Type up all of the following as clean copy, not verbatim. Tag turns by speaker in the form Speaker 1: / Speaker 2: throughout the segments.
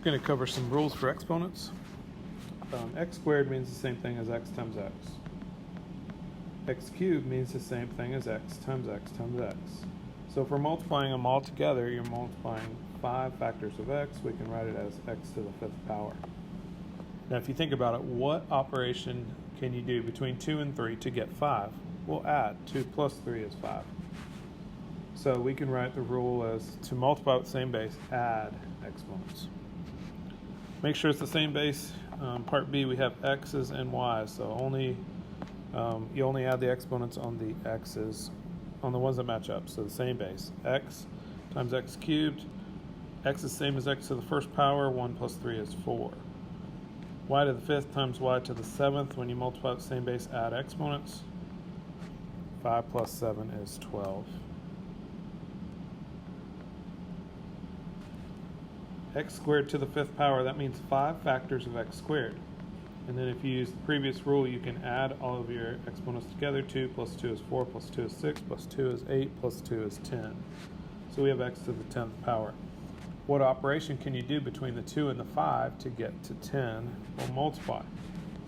Speaker 1: going to cover some rules for exponents. X squared means the same thing as x times x. X cubed means the same thing as x times x times x. So if we're multiplying them all together, you're multiplying 5 factors of x. We can write it as x to the 5th power. Now if you think about it, what operation can you do between 2 and 3 to get 5? We'll add. 2 plus 3 is 5. So we can write the rule as to multiply with the same base, add exponents. Make sure it's the same base. Part B, we have x's and y's, so you only add the exponents on the x's, on the ones that match up, so the same base. X times x cubed, x is the same as x to the 1st power, 1 plus 3 is 4. Y to the 5th times y to the 7th, when you multiply with the same base, add exponents. 5 plus 7 is 12. X squared to the 5th power, that means 5 factors of x squared. And then if you use the previous rule, you can add all of your exponents together. 2 plus 2 is 4, plus 2 is 6, plus 2 is 8, plus 2 is 10. So we have x to the 10th power. What operation can you do between the 2 and the 5 to get to 10? Well, multiply.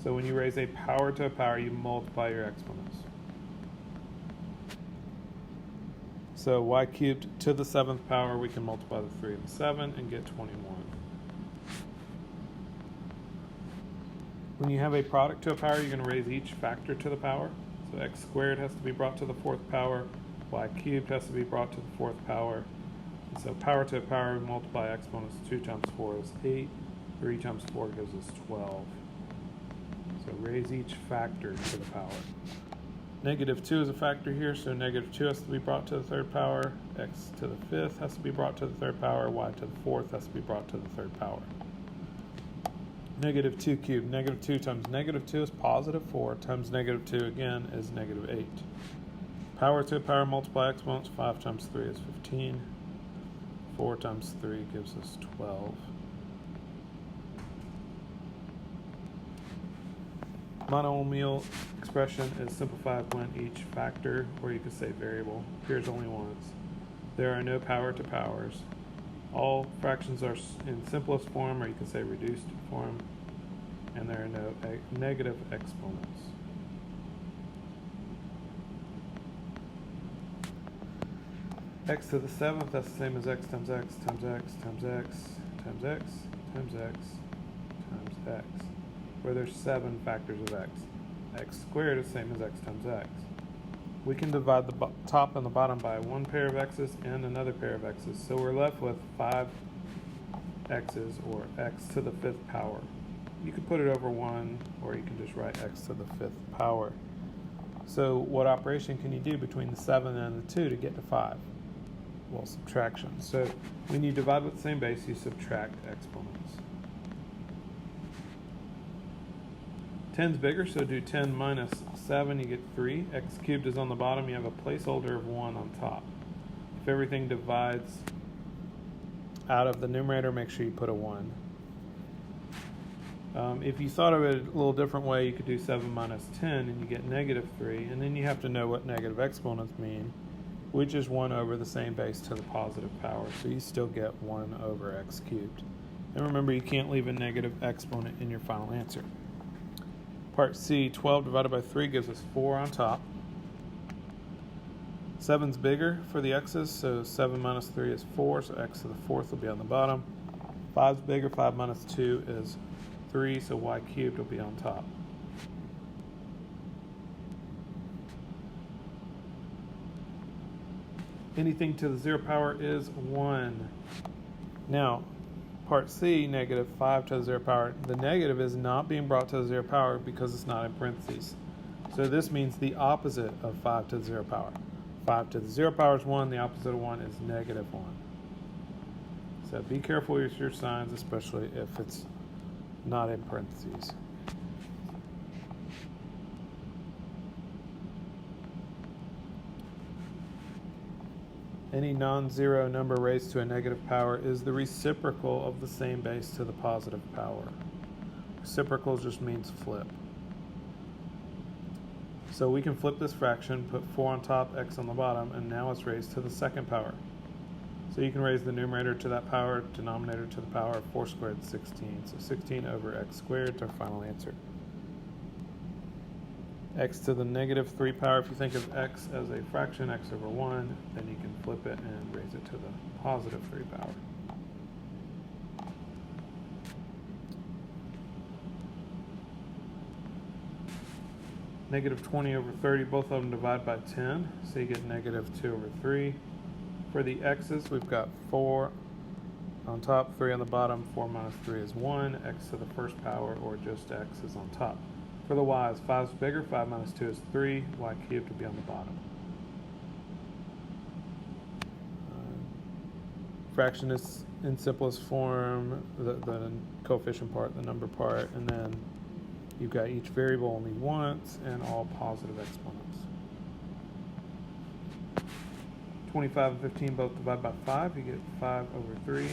Speaker 1: So when you raise a power to a power, you multiply your exponents. So y cubed to the 7th power, we can multiply the 3 and the 7 and get 21. When you have a product to a power, you're going to raise each factor to the power. So x squared has to be brought to the 4th power, y cubed has to be brought to the 4th power. And so power to a power, we multiply exponents. 2 times 4 is 8, 3 times 4 gives us 12. So raise each factor to the power. Negative 2 is a factor here, so negative 2 has to be brought to the 3rd power, x to the 5th has to be brought to the 3rd power, y to the 4th has to be brought to the 3rd power. Negative 2 cubed, negative 2 times negative 2 is positive 4, times negative 2 again is negative 8. Power to a power, multiply exponents, 5 times 3 is 15, 4 times 3 gives us 12. Monomial expression is simplified when each factor, or you could say variable, appears only once. There are no power to powers. All fractions are in simplest form, or you could say reduced form, and there are no negative exponents. X to the 7th, that's the same as x times x times x times x times x times x times x, where there's 7 factors of x. X squared is the same as x times x. We can divide the top and the bottom by one pair of x's and another pair of x's, so we're left with 5 x's, or x to the 5th power. You could put it over 1, or you can just write x to the 5th power. So what operation can you do between the 7 and the 2 to get to 5? Well, subtraction. So when you divide with the same base, you subtract exponents. 10's bigger, so do 10 minus 7, you get 3. X cubed is on the bottom, you have a placeholder of 1 on top. If everything divides out of the numerator, make sure you put a 1. If you thought of it a little different way, you could do 7 minus 10 and you get negative 3, and then you have to know what negative exponents mean, which is 1 over the same base to the positive power, so you still get 1 over x cubed. And remember, you can't leave a negative exponent in your final answer. Part C, 12 divided by 3 gives us 4 on top. 7's bigger for the x's, so 7 minus 3 is 4, so x to the 4th will be on the bottom. 5's bigger, 5 minus 2 is 3, so y cubed will be on top. Anything to the 0 power is 1. Now, part C, negative 5 to the 0 power, the negative is not being brought to the 0 power because it's not in parentheses. So this means the opposite of 5 to the 0 power. 5 to the 0 power is 1, the opposite of 1 is negative 1. So be careful with your signs, especially if it's not in parentheses. Any non-zero number raised to a negative power is the reciprocal of the same base to the positive power. Reciprocal just means flip. So we can flip this fraction, put 4 on top, x on the bottom, and now it's raised to the 2nd power. So you can raise the numerator to that power, denominator to the power of 4 squared, 16. So 16 over x squared is our final answer. X to the negative 3 power, if you think of x as a fraction, x over 1, then you can flip it and raise it to the positive 3 power. Negative 20 over 30, both of them divide by 10, so you get negative 2 over 3. For the x's, we've got 4 on top, 3 on the bottom. 4 minus 3 is 1. X to the first power, or just x, is on top. For the y's, 5 is bigger. 5 minus 2 is 3. Y cubed would be on the bottom. Fraction is in simplest form, the coefficient part, the number part, and then you've got each variable only once and all positive exponents. 25 and 15 both divide by 5. You get 5 over 3.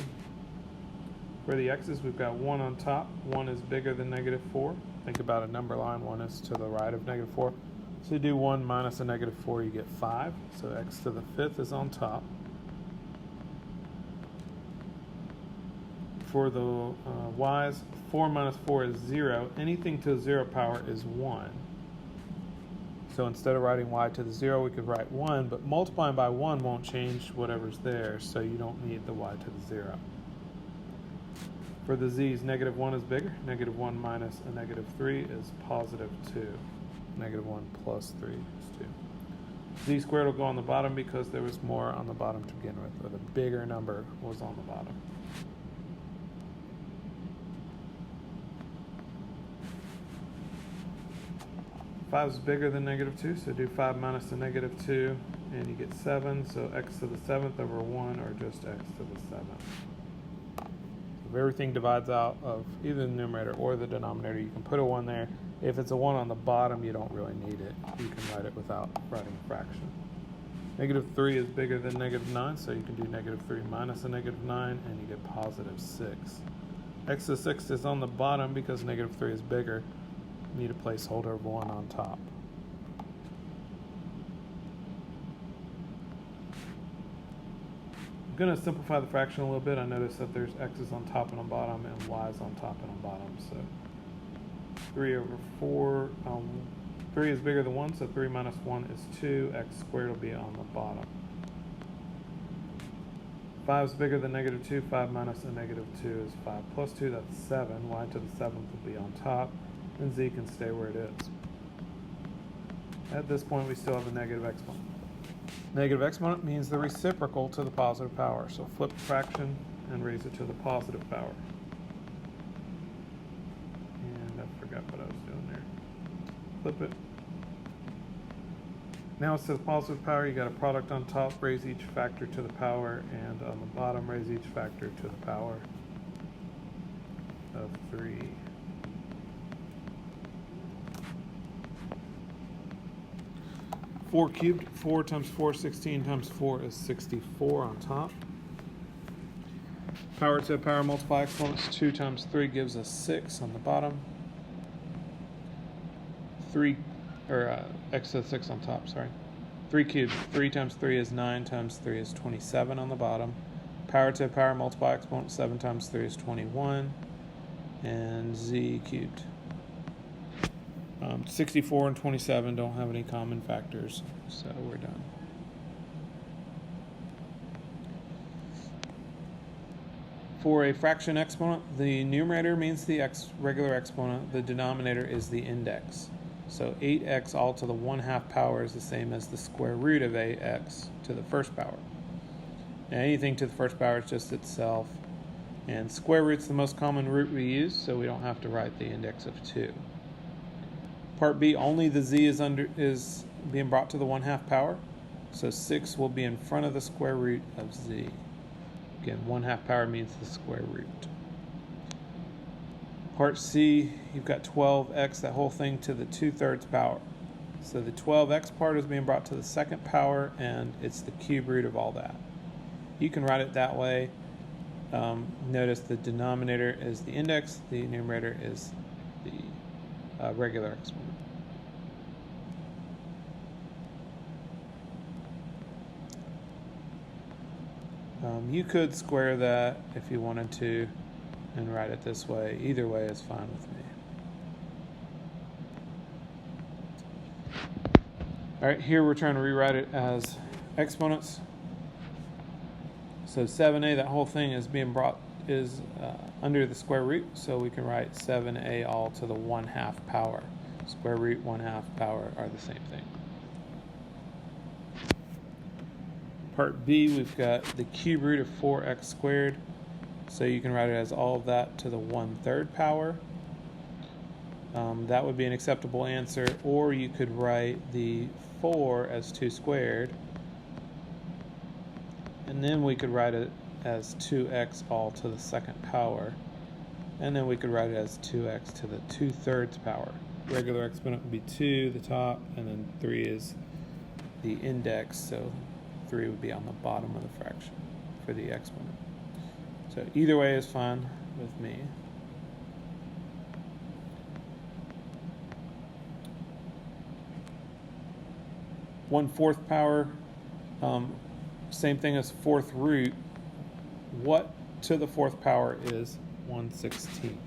Speaker 1: For the x's, we've got 1 on top. 1 is bigger than negative 4. Think about a number line. 1 is to the right of negative 4. So you do 1 minus a negative 4, you get 5. So x to the 5th is on top. For the y's, 4 minus 4 is 0. Anything to the 0 power is 1. So instead of writing y to the 0, we could write 1, but multiplying by 1 won't change whatever's there, so you don't need the y to the 0. For the z's, negative 1 is bigger. Negative 1 minus a negative 3 is positive 2. Negative 1 plus 3 is 2. Z squared will go on the bottom because there was more on the bottom to begin with, or the bigger number was on the bottom. Five is bigger than negative 2, so do 5 minus the negative 2, and you get 7. So x to the 7th over 1, or just x to the 7th. If everything divides out of either the numerator or the denominator, you can put a 1 there. If it's a 1 on the bottom, you don't really need it. You can write it without writing a fraction. Negative 3 is bigger than negative 9, so you can do negative 3 minus a negative 9, and you get positive 6. X to the 6th is on the bottom because negative 3 is bigger. Need a placeholder of 1 on top. I'm going to simplify the fraction a little bit. I noticed that there's x's on top and on bottom and y's on top and on bottom. So 3 over 4, 3 is bigger than 1, so 3 minus 1 is 2. X squared will be on the bottom. 5 is bigger than negative 2. 5 minus a negative 2 is 5 plus 2. That's 7. Y to the 7th will be on top. And z can stay where it is. At this point, we still have a negative exponent. Negative exponent means the reciprocal to the positive power. So flip the fraction and raise it to the positive power. And I forgot what I was doing there. Flip it. Now it's to the positive power. You got a product on top, raise each factor to the power, and on the bottom, raise each factor to the power of 3. Four cubed, 4 times 4, 16 times 4 is 64 on top. Power to the power multiply exponents. 2 times 3 gives us 6 on the bottom. 3, or x to the 6 on top, sorry. 3 cubed, 3 times 3 is 9 times 3 is 27 on the bottom. Power to the power multiply exponent. 7 times 3 is 21. And z cubed. 64 and 27 don't have any common factors, so we're done. For a fraction exponent, the numerator means the regular exponent, the denominator is the index. So 8x all to the 1/2 power is the same as the square root of 8x to the first power. Now anything to the first power is just itself, and square root's the most common root we use, so we don't have to write the index of 2. Part B, only the z is being brought to the 1/2 power. So 6 will be in front of the square root of z. Again, 1/2 power means the square root. Part C, you've got 12x, that whole thing to the 2/3 power. So the 12x part is being brought to the second power, and it's the cube root of all that. You can write it that way. Notice the denominator is the index, the numerator is the regular exponent. You could square that if you wanted to and write it this way. Either way is fine with me. All right, here we're trying to rewrite it as exponents. So 7a, that whole thing is being brought under the square root, so we can write 7a all to the 1/2 power. Square root, 1/2 power are the same thing. Part B, we've got the cube root of 4x squared, so you can write it as all of that to the 1/3 power. That would be an acceptable answer, or you could write the 4 as 2 squared, and then we could write it as 2x all to the 2nd power, and then we could write it as 2x to the 2/3 power. Regular exponent would be 2, the top, and then 3 is the index, so 3 would be on the bottom of the fraction for the exponent. So either way is fine with me. One-fourth power, same thing as fourth root. What to the 4th power is 1/16?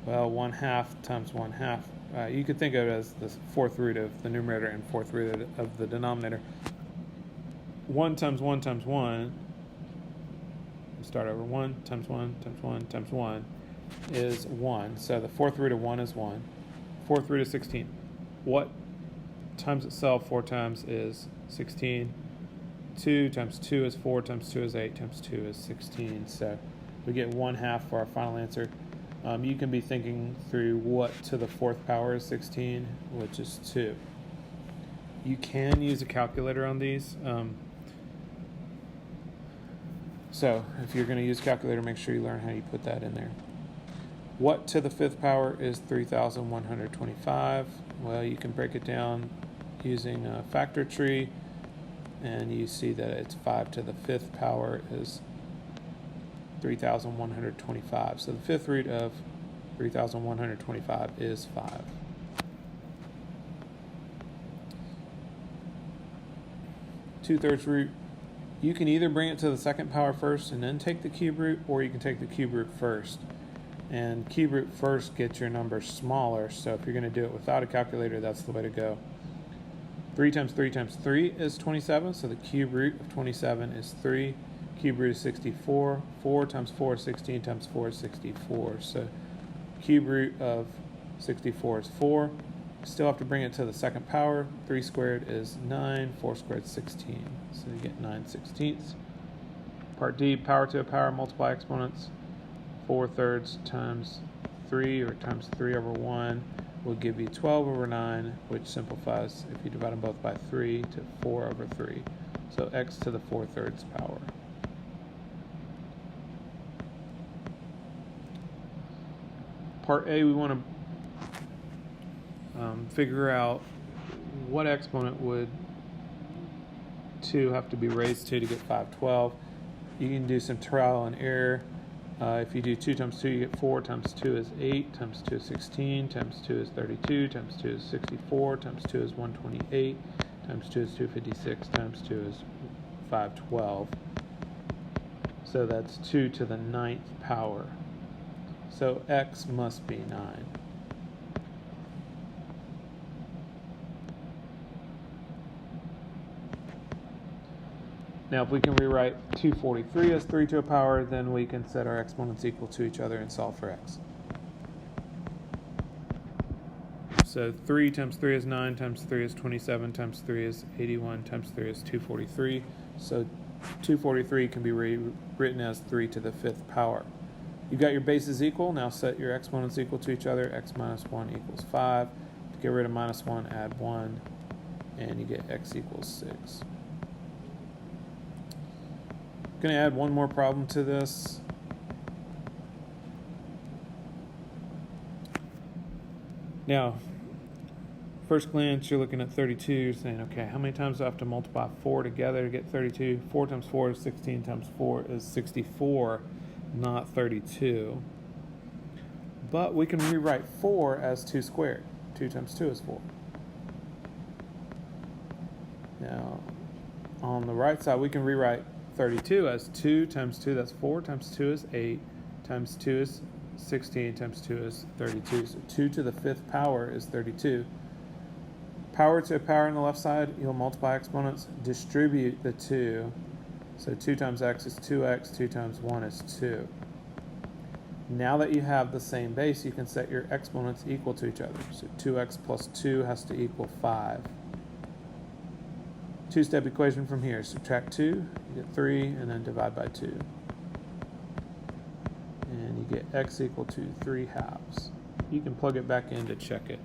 Speaker 1: Well, 1/2 times 1/2. You could think of it as the 4th root of the numerator and 4th root of the denominator. 1 times 1 times 1. Start over. 1 times 1 times 1 times 1 is 1. So the 4th root of 1 is 1. 4th root of 16. What times itself 4 times is 16. 2 times 2 is 4 times 2 is 8 times 2 is 16. So we get 1/2 for our final answer. You can be thinking through what to the 4th power is 16, which is 2. You can use a calculator on these. So if you're going to use a calculator, make sure you learn how you put that in there. What to the 5th power is 3,125? Well, you can break it down using a factor tree, and you see that it's 5 to the 5th power is 3,125. So the 5th root of 3,125 is 5. Two-thirds root. You can either bring it to the 2nd power first and then take the cube root, or you can take the cube root first. And cube root first gets your number smaller, so if you're going to do it without a calculator, that's the way to go. 3 times 3 times 3 is 27, so the cube root of 27 is 3. Cube root is 64. 4 times 4 is 16 times 4 is 64. So cube root of 64 is 4. Still have to bring it to the 2nd power. 3 squared is 9. 4 squared is 16. So you get 9/16. Part D, power to a power, multiply exponents. 4/3 times 3, or times 3 over 1, will give you 12 over 9, which simplifies, if you divide them both by 3, to 4 over 3. So x to the 4/3 power. Part A, we want to figure out what exponent would 2 have to be raised to get 512. You can do some trial and error. If you do 2 times 2, you get 4, times 2 is 8, times 2 is 16, times 2 is 32, times 2 is 64, times 2 is 128, times 2 is 256, times 2 is 512. So that's 2 to the 9th power. So x must be 9. Now, if we can rewrite 243 as 3 to a power, then we can set our exponents equal to each other and solve for x. So 3 times 3 is 9, times 3 is 27, times 3 is 81, times 3 is 243. So 243 can be rewritten as 3 to the 5th power. You've got your bases equal. Now set your exponents equal to each other. X minus 1 equals 5. To get rid of minus 1, add 1, and you get x equals 6. I'm going to add one more problem to this. Now, first glance, you're looking at 32. You're saying, okay, how many times do I have to multiply 4 together to get 32? 4 times 4 is 16, times 4 is 64, not 32. But we can rewrite 4 as 2 squared. 2 times 2 is 4. Now, on the right side, we can rewrite 32 as 2 times 2, that's 4, times 2 is 8, times 2 is 16, times 2 is 32. So 2 to the 5th power is 32. Power to a power on the left side, you'll multiply exponents, distribute the 2. So 2 times x is 2x, 2 times 1 is 2. Now that you have the same base, you can set your exponents equal to each other. So 2x plus 2 has to equal 5. Two-step equation from here. Subtract 2, you get 3, and then divide by 2. And you get x equal to 3/2. You can plug it back in to check it.